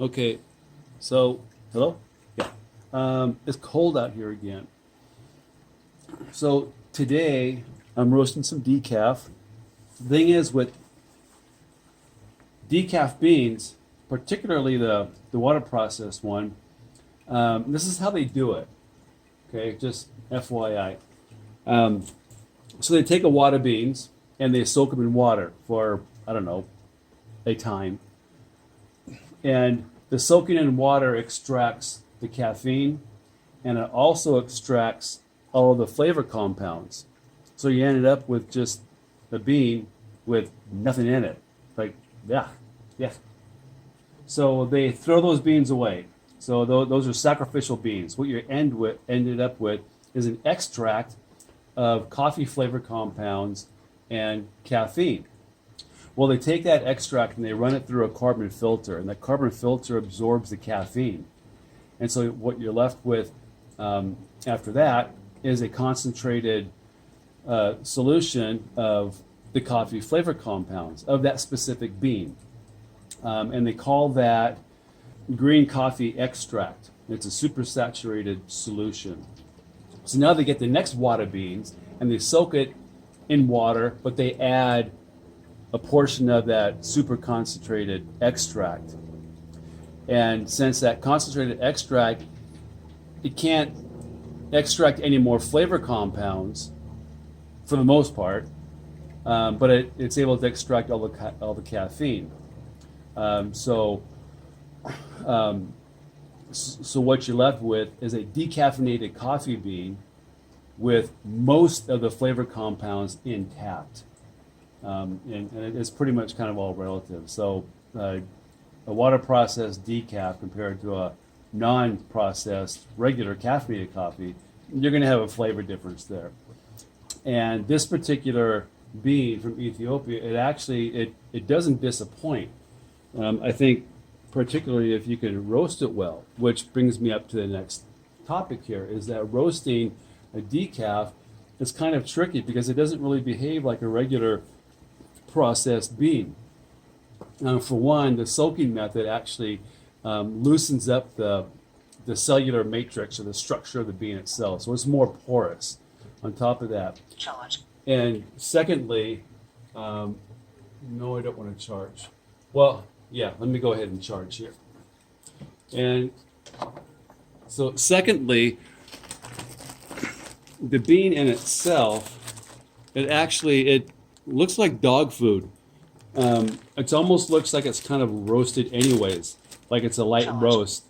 Okay, so hello. Yeah, it's cold out here again. So today I'm roasting some decaf. The thing is with decaf beans, particularly the water processed one, this is how they do it. Okay, just FYI. Um, so they take a wad of beans and they soak them in water for I don't know a time, and the soaking in water extracts the caffeine and it also extracts all of the flavor compounds. So you ended up with just a bean with nothing in it. Like, yeah, yeah. So they throw those beans away. So those are sacrificial beans. What you ended up with is an extract of coffee flavor compounds and caffeine. Well, they take that extract and they run it through a carbon filter, and that carbon filter absorbs the caffeine. And so what you're left with after that is a concentrated solution of the coffee flavor compounds of that specific bean. And they call that green coffee extract. It's a supersaturated solution. So now they get the next wad of beans and they soak it in water, but they add a portion of that super concentrated extract. And since that concentrated extract, it can't extract any more flavor compounds for the most part, but it's able to extract all the caffeine. So what you're left with is a decaffeinated coffee bean with most of the flavor compounds intact. And it's pretty much kind of all relative. So a water processed decaf compared to a non-processed regular caffeinated coffee, you're going to have a flavor difference there. And this particular bean from Ethiopia, it doesn't disappoint. I think particularly if you can roast it well, which brings me up to the next topic here, is that roasting a decaf is kind of tricky because it doesn't really behave like a regular processed bean. For one, the soaking method actually loosens up the cellular matrix or the structure of the bean itself, so it's more porous. On top of that, charge. And secondly, no, I don't want to charge. Well, yeah, let me go ahead and charge here. And so, secondly, the bean in itself, it looks like dog food. It almost looks like it's kind of roasted anyways, like it's a light roast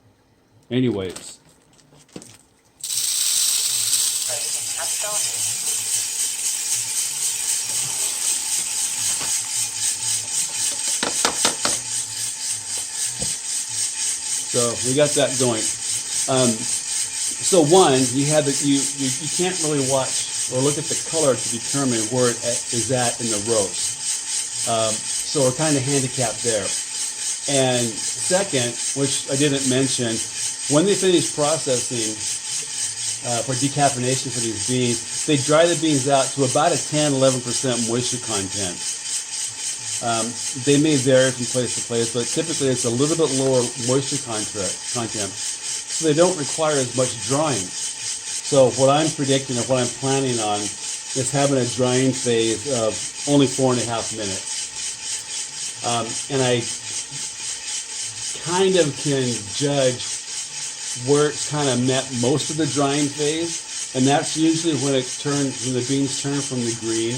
anyways. So we got that going. So one, you can't really watch or look at the color to determine where it is at in the roast. So we're kind of handicapped there. And second, which I didn't mention, when they finish processing for decaffeination for these beans, they dry the beans out to about a 10-11% moisture content. They may vary from place to place, but typically it's a little bit lower moisture content, so they don't require as much drying. So what I'm predicting and what I'm planning on is having a drying phase of only 4.5 minutes. And I kind of can judge where it's kind of met most of the drying phase, and that's usually when the beans turn from the green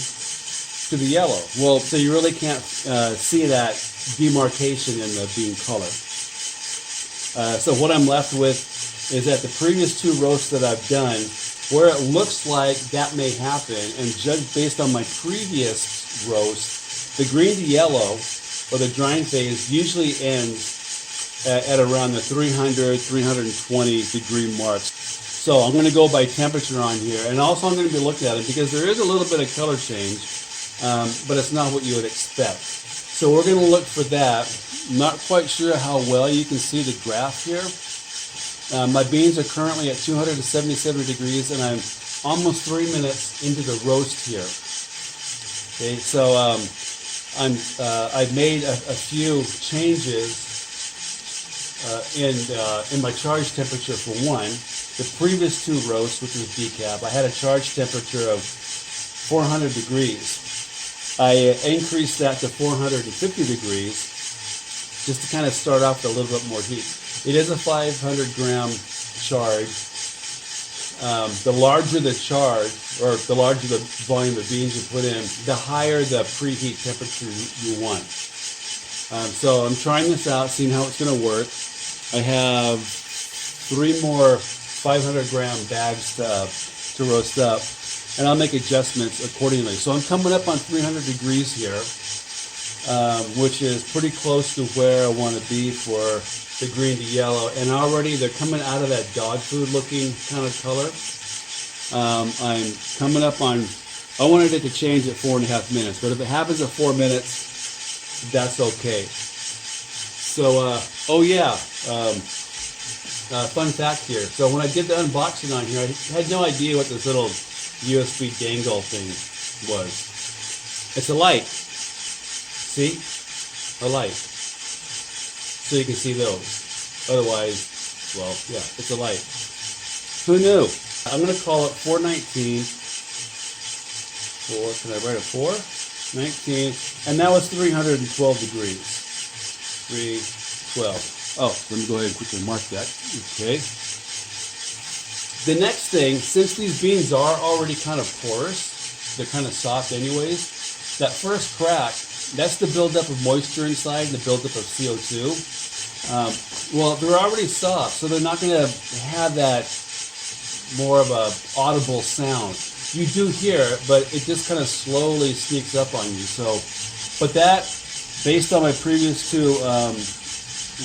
to the yellow. Well, so you really can't see that demarcation in the bean color. So what I'm left with is that the previous two roasts that I've done, where it looks like that may happen, and judged based on my previous roast, the green to yellow, or the drying phase, usually ends at around the 300, 320 degree mark. So I'm going to go by temperature on here, and also I'm going to be looking at it because there is a little bit of color change. But it's not what you would expect. So we're going to look for that. Not quite sure how well you can see the graph here. My beans are currently at 277 degrees, and I'm almost 3 minutes into the roast here. Okay, so I've made a few changes in my charge temperature for one. The previous two roasts, which was decaf, I had a charge temperature of 400 degrees. I increased that to 450 degrees just to kind of start off with a little bit more heat. It is a 500 gram charge. The larger the charge, or the larger the volume of beans you put in, the higher the preheat temperature you want. So I'm trying this out, seeing how it's going to work. I have 3 more 500 gram bags to roast up, and I'll make adjustments accordingly. So I'm coming up on 300 degrees here, which is pretty close to where I want to be for the green to yellow, and already they're coming out of that dog food looking kind of color. I'm coming up on, I wanted it to change at 4.5 minutes, but if it happens at 4 minutes, that's okay. So, fun fact here. So when I did the unboxing on here, I had no idea what this little USB dangle thing was. It's a light. See? A light. So you can see those. Otherwise, well, yeah, it's a light. Who knew? I'm going to call it 419. Can I write it 419? And that was 312 degrees. 312. Oh, let me go ahead and quickly mark that. Okay. The next thing, since these beans are already kind of porous, they're kind of soft anyways, that first crack, that's the buildup of moisture inside, the buildup of CO2. Well, they're already soft, so they're not going to have that more of a audible sound. You do hear it, but it just kind of slowly sneaks up on you. So, but that, based on my previous two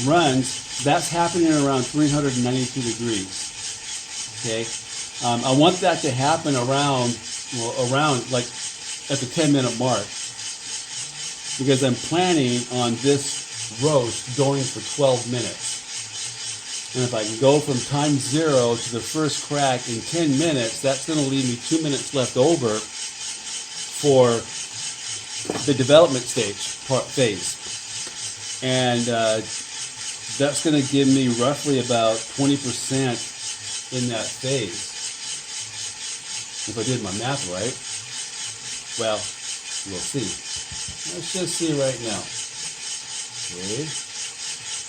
runs, that's happening around 392 degrees. Okay, I want that to happen around like at the 10-minute mark, because I'm planning on this roast going for 12 minutes. And if I can go from time 0 to the first crack in 10 minutes, that's going to leave me 2 minutes left over for the development phase. And that's going to give me roughly about 20% in that phase. If I did my math right. Well, we'll see. Let's just see right now. Okay,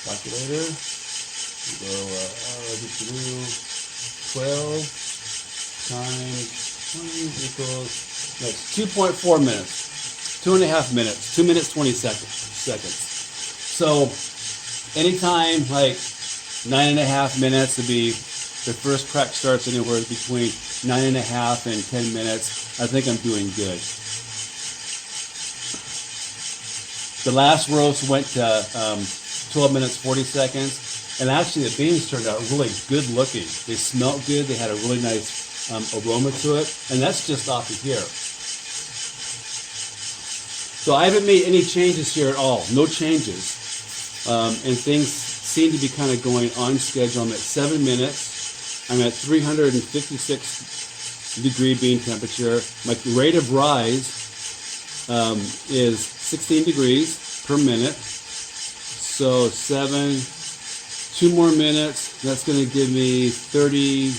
calculator. We go 12 times 20 equals, that's 2.4 minutes, 2.5 minutes, 2 minutes 20 seconds. So anytime like 9.5 minutes to be, the first crack starts anywhere between 9.5 and 10 minutes. I think I'm doing good. The last roast went to 12 minutes 40 seconds, and actually the beans turned out really good looking. They smelled good. They had a really nice aroma to it, and that's just off of here. So I haven't made any changes here at all. No changes, and things seem to be kind of going on schedule. I'm at 7 minutes. I'm at 356 degree bean temperature. My rate of rise is 16 degrees per minute. So 2 more minutes. That's going to give me 30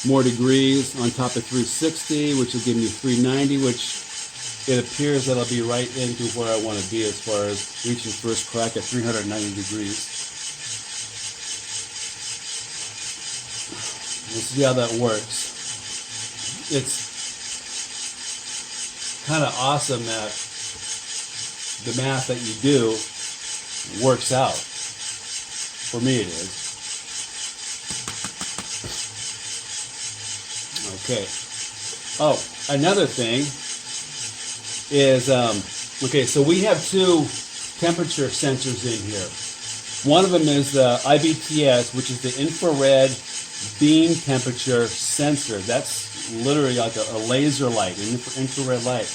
more degrees on top of 360, which will give me 390, which it appears that I'll be right into where I want to be as far as reaching first crack at 390 degrees. Let's see how that works. It's kind of awesome that the math that you do works out. For me it is. Okay. Oh, another thing is, okay, so we have 2 temperature sensors in here. One of them is the IBTS, which is the infrared bean temperature sensor. That's literally like a laser light, an infrared light.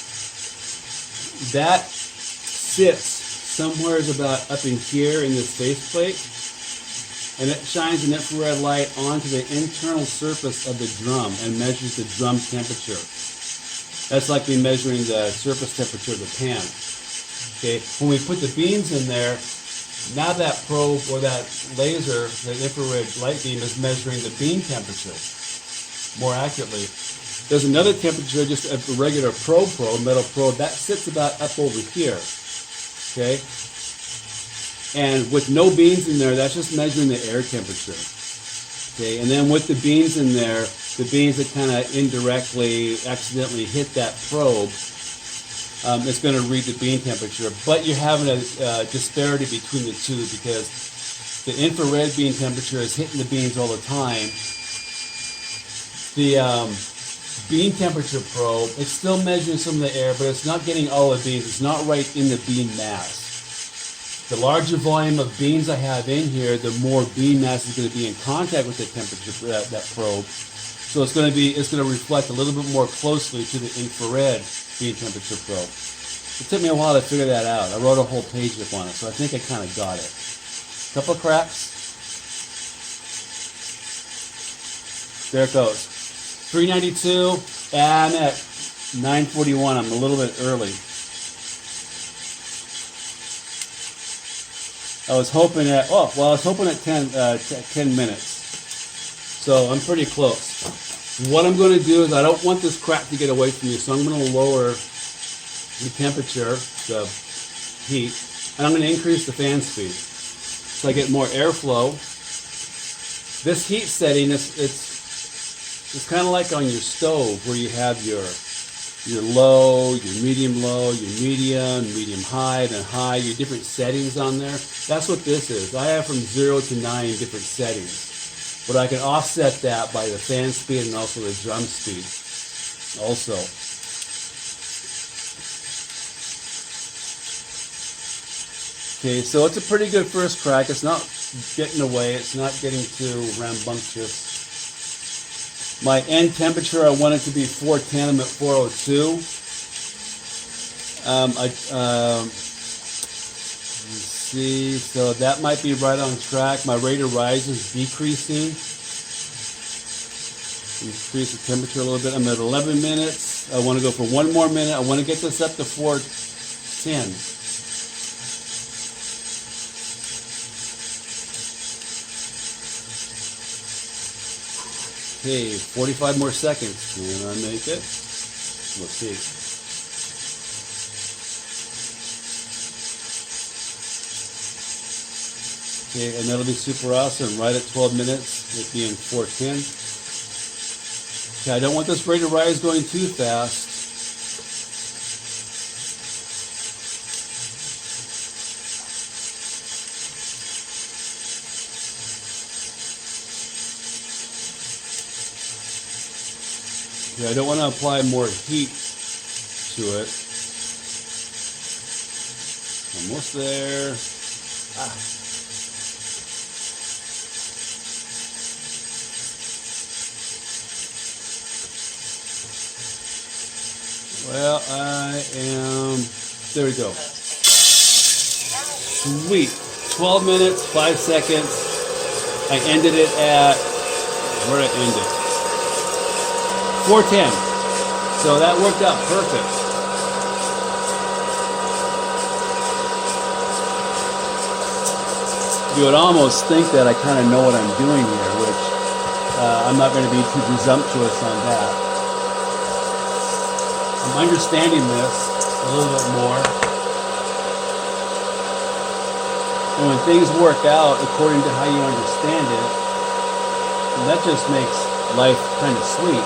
That sits somewhere about up in here in this faceplate, and it shines an infrared light onto the internal surface of the drum and measures the drum temperature. That's like me measuring the surface temperature of the pan. Okay, when we put the beans in there, Now that probe or that laser, the infrared light beam, is measuring the bean temperature more accurately. There's another temperature, just a regular probe, metal probe, that sits about up over here. Okay? And with no beans in there, that's just measuring the air temperature. Okay? And then with the beans in there, the beans that kind of indirectly, accidentally hit that probe, it's going to read the bean temperature. But you're having a disparity between the two because the infrared bean temperature is hitting the beans all the time. The bean temperature probe, it's still measuring some of the air, but it's not getting all the beans. It's not right in the bean mass. The larger volume of beans I have in here, the more bean mass is going to be in contact with the temperature that probe. So it's going to reflect a little bit more closely to the infrared bean temperature probe. It took me a while to figure that out. I wrote a whole page up on it, so I think I kind of got it. Couple of cracks. There it goes. 392, and at 9:41, I'm a little bit early. I was hoping at 10 minutes. So I'm pretty close. What I'm going to do is I don't want this crack to get away from me, so I'm going to lower the temperature, the heat, and I'm going to increase the fan speed so I get more airflow. This heat setting, it's kind of like on your stove where you have your low, your medium high, then high, your different settings on there. That's what this is. I have from 0 to 9 different settings. But I can offset that by the fan speed and also the drum speed. Also. Okay, so it's a pretty good first crack. It's not getting away. It's not getting too rambunctious. My end temperature, I want it to be 410. I'm at 402. Let's see, so that might be right on track. My rate of rise is decreasing. Increase the temperature a little bit. I'm at 11 minutes. I want to go for one more minute. I want to get this up to 410. Okay, 45 more seconds. Can I make it? Let's see. Okay, and that'll be super awesome. Right at 12 minutes, it being 410. Okay, I don't want this rate of rise going too fast. I don't want to apply more heat to it. Almost there. Well, I am, there we go. Sweet. 12 minutes, 5 seconds. I ended it at, where did I end it? 410. So that worked out perfect. You would almost think that I kind of know what I'm doing here, which I'm not going to be too presumptuous on that. I'm understanding this a little bit more. And when things work out according to how you understand it, that just makes life kind of sweet.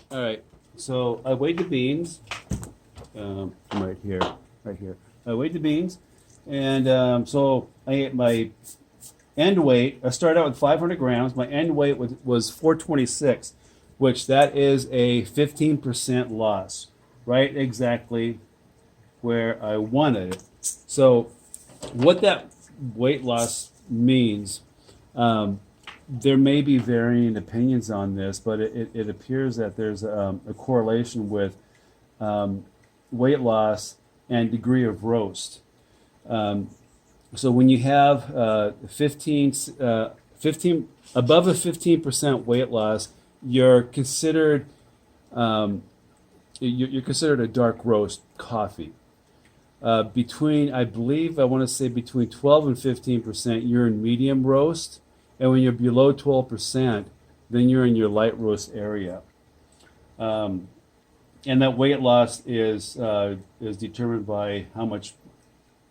All right, so I weighed the beans. Right here. I weighed the beans, and so my end weight. I started out with 500 grams. My end weight was 426, which that is a 15% loss, right exactly where I wanted it. So, what that weight loss means. There may be varying opinions on this, but it appears that there's a correlation with weight loss and degree of roast. So when you have 15 above a 15% weight loss, you're considered a dark roast coffee. between, I believe, I want to say between 12 and 15%, you're in medium roast. And when you're below 12%, then you're in your light roast area. And that weight loss is determined by how much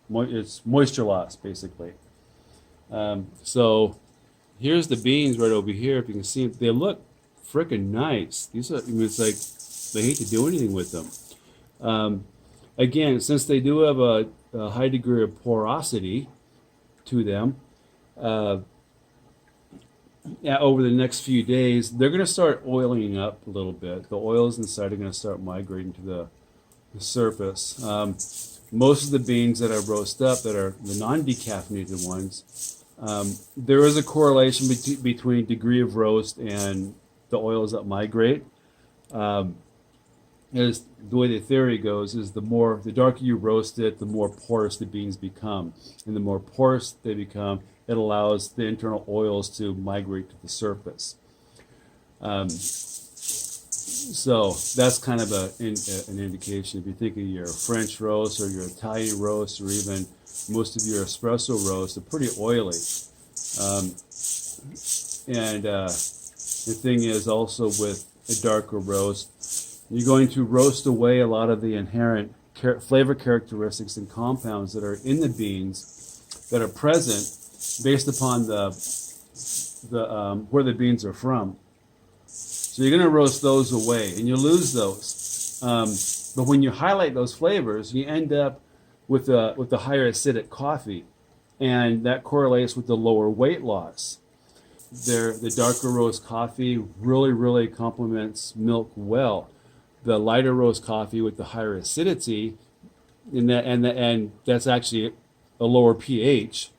it's moisture loss, basically. So here's the beans right over here. If you can see, they look freaking nice. These are, I mean, it's like they hate to do anything with them. Again, since they do have a high degree of porosity to them, over the next few days, they're going to start oiling up a little bit. The oils inside are going to start migrating to the surface. Most of the beans that I roast up, that are the non-decaffeinated ones, there is a correlation between degree of roast and the oils that migrate. As the way the theory goes is the darker you roast it, the more porous the beans become. And the more porous they become, it allows the internal oils to migrate to the surface. So that's kind of an indication. If you think of your French roast or your Italian roast or even most of your espresso roasts, they're pretty oily. And the thing is also with a darker roast, you're going to roast away a lot of the inherent flavor characteristics and compounds that are in the beans that are present based upon the where the beans are from. So you're going to roast those away, and you lose those. But when you highlight those flavors, you end up with the higher acidic coffee, and that correlates with the lower weight loss. The darker roast coffee really complements milk well. The lighter roast coffee with the higher acidity, and that's actually a lower pH.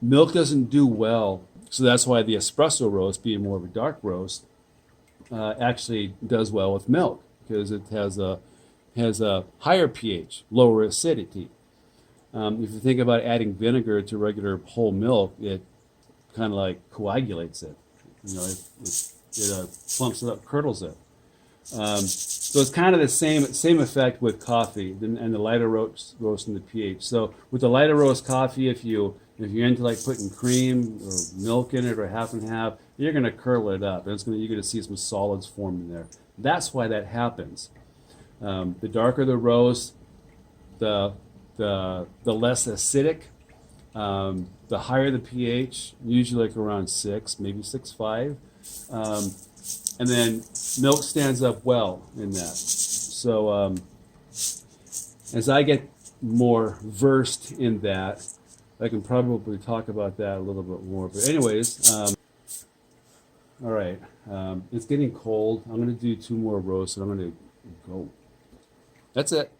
Milk doesn't do well, so that's why the espresso roast, being more of a dark roast, actually does well with milk because it has a higher pH, lower acidity. If you think about adding vinegar to regular whole milk, it kind of like coagulates it. It plumps it up, curdles it. So it's kind of the same effect with coffee and the lighter roast and the pH. So with the lighter roast coffee, if you're into like putting cream or milk in it or half and half, you're going to curdle it up, and you're going to see some solids form in there. That's why that happens. The darker the roast, the less acidic, the higher the pH, usually like around 6, maybe 6.5. And then milk stands up well in that. So as I get more versed in that, I can probably talk about that a little bit more. But anyways, all right. It's getting cold. I'm going to do 2 more roasts, and I'm going to go. That's it.